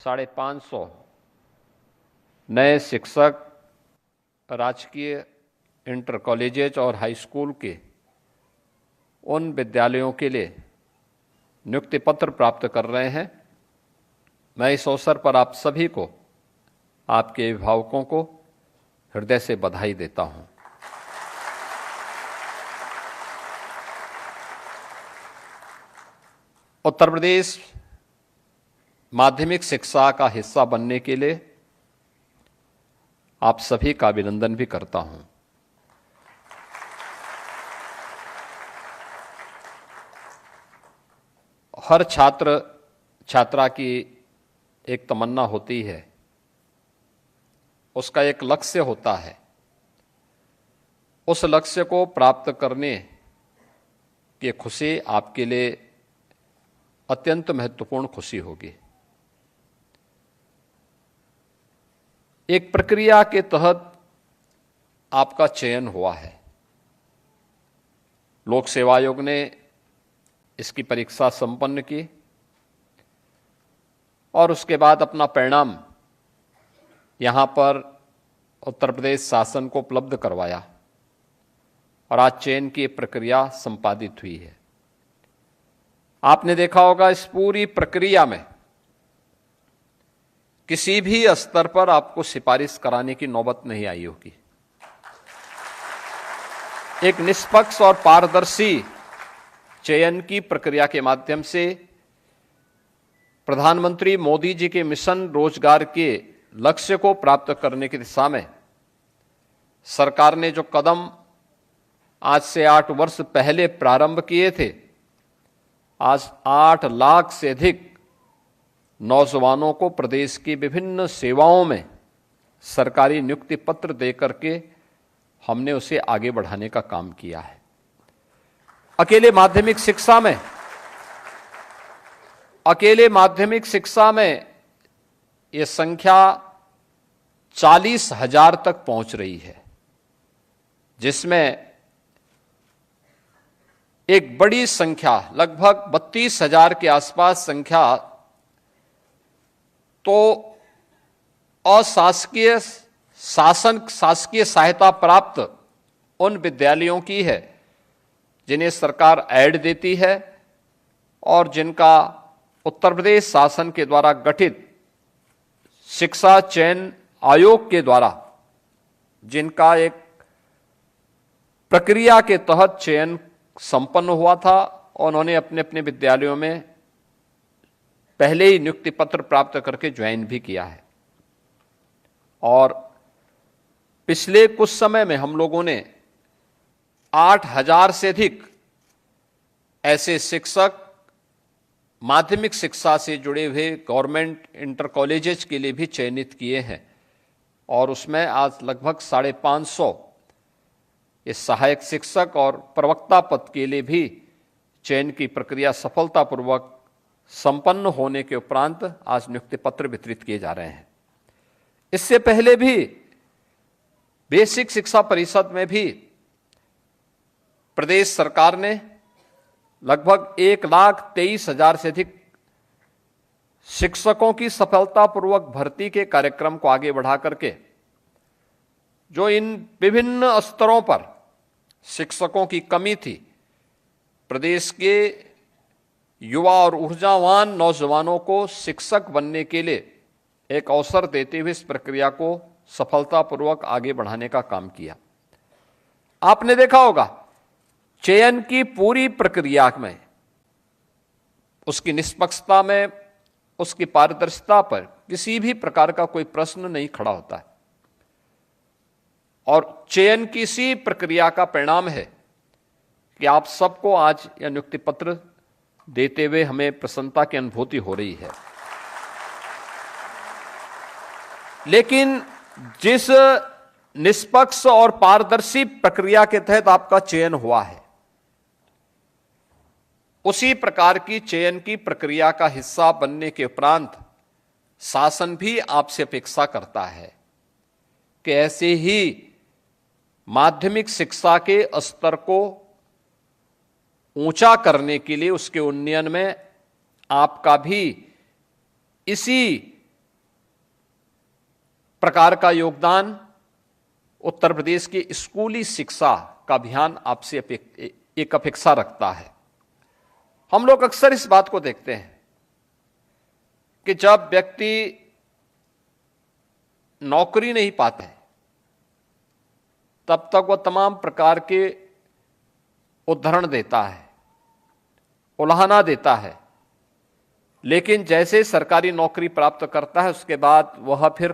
550 नए शिक्षक राजकीय इंटर कॉलेजेज और हाई स्कूल के उन विद्यालयों के लिए नियुक्ति पत्र प्राप्त कर रहे हैं। मैं इस अवसर पर आप सभी को, आपके अभिभावकों को हृदय से बधाई देता हूं। उत्तर प्रदेश माध्यमिक शिक्षा का हिस्सा बनने के लिए आप सभी का अभिनंदन भी करता हूं। हर छात्र छात्रा की एक तमन्ना होती है, उसका एक लक्ष्य होता है। उस लक्ष्य को प्राप्त करने की खुशी आपके लिए अत्यंत महत्वपूर्ण खुशी होगी। एक प्रक्रिया के तहत आपका चयन हुआ है। लोक सेवा आयोग ने इसकी परीक्षा संपन्न की और उसके बाद अपना परिणाम यहां पर उत्तर प्रदेश शासन को उपलब्ध करवाया और आज चयन की प्रक्रिया संपादित हुई है। आपने देखा होगा, इस पूरी प्रक्रिया में किसी भी स्तर पर आपको सिफारिश कराने की नौबत नहीं आई होगी। एक निष्पक्ष और पारदर्शी चयन की प्रक्रिया के माध्यम से प्रधानमंत्री मोदी जी के मिशन रोजगार के लक्ष्य को प्राप्त करने की दिशा में सरकार ने जो कदम आज से 8 वर्ष पहले प्रारंभ किए थे, आज 8 लाख से अधिक नौजवानों को प्रदेश की विभिन्न सेवाओं में सरकारी नियुक्ति पत्र देकर के हमने उसे आगे बढ़ाने का काम किया है। अकेले माध्यमिक शिक्षा में यह संख्या 40,000 तक पहुंच रही है, जिसमें एक बड़ी संख्या लगभग 32,000 के आसपास संख्या तो अशासकीय शासकीय सहायता प्राप्त उन विद्यालयों की है जिन्हें सरकार ऐड देती है और जिनका उत्तर प्रदेश शासन के द्वारा गठित शिक्षा चयन आयोग के द्वारा जिनका एक प्रक्रिया के तहत चयन संपन्न हुआ था, उन्होंने अपने अपने विद्यालयों में पहले ही नियुक्ति पत्र प्राप्त करके ज्वाइन भी किया है। और पिछले कुछ समय में हम लोगों ने 8,000 से अधिक ऐसे शिक्षक माध्यमिक शिक्षा से जुड़े हुए गवर्नमेंट इंटर कॉलेजेस के लिए भी चयनित किए हैं और उसमें आज लगभग 550 ये सहायक शिक्षक और प्रवक्ता पद के लिए भी चयन की प्रक्रिया सफलतापूर्वक संपन्न होने के उपरांत आज नियुक्ति पत्र वितरित किए जा रहे हैं। इससे पहले भी बेसिक शिक्षा परिषद में भी प्रदेश सरकार ने लगभग 1,23,000 से अधिक शिक्षकों की सफलतापूर्वक भर्ती के कार्यक्रम को आगे बढ़ा करके जो इन विभिन्न स्तरों पर शिक्षकों की कमी थी, प्रदेश के युवा और ऊर्जावान नौजवानों को शिक्षक बनने के लिए एक अवसर देते हुए इस प्रक्रिया को सफलतापूर्वक आगे बढ़ाने का काम किया। आपने देखा होगा, चयन की पूरी प्रक्रिया में उसकी निष्पक्षता में, उसकी पारदर्शिता पर किसी भी प्रकार का कोई प्रश्न नहीं खड़ा होता है और चयन की इसी प्रक्रिया का परिणाम है कि आप सबको आज यह नियुक्ति पत्र देते हुए हमें प्रसन्नता की अनुभूति हो रही है। लेकिन जिस निष्पक्ष और पारदर्शी प्रक्रिया के तहत आपका चयन हुआ है, उसी प्रकार की चयन की प्रक्रिया का हिस्सा बनने के उपरांत शासन भी आपसे अपेक्षा करता है कि ऐसे ही माध्यमिक शिक्षा के स्तर को ऊंचा करने के लिए, उसके उन्नयन में आपका भी इसी प्रकार का योगदान उत्तर प्रदेश की स्कूली शिक्षा का अभियान आपसे एक अपेक्षा रखता है। हम लोग अक्सर इस बात को देखते हैं कि जब व्यक्ति नौकरी नहीं पाते तब तक वह तमाम प्रकार के उद्धरण देता है, उलाहना देता है, लेकिन जैसे सरकारी नौकरी प्राप्त करता है उसके बाद वह फिर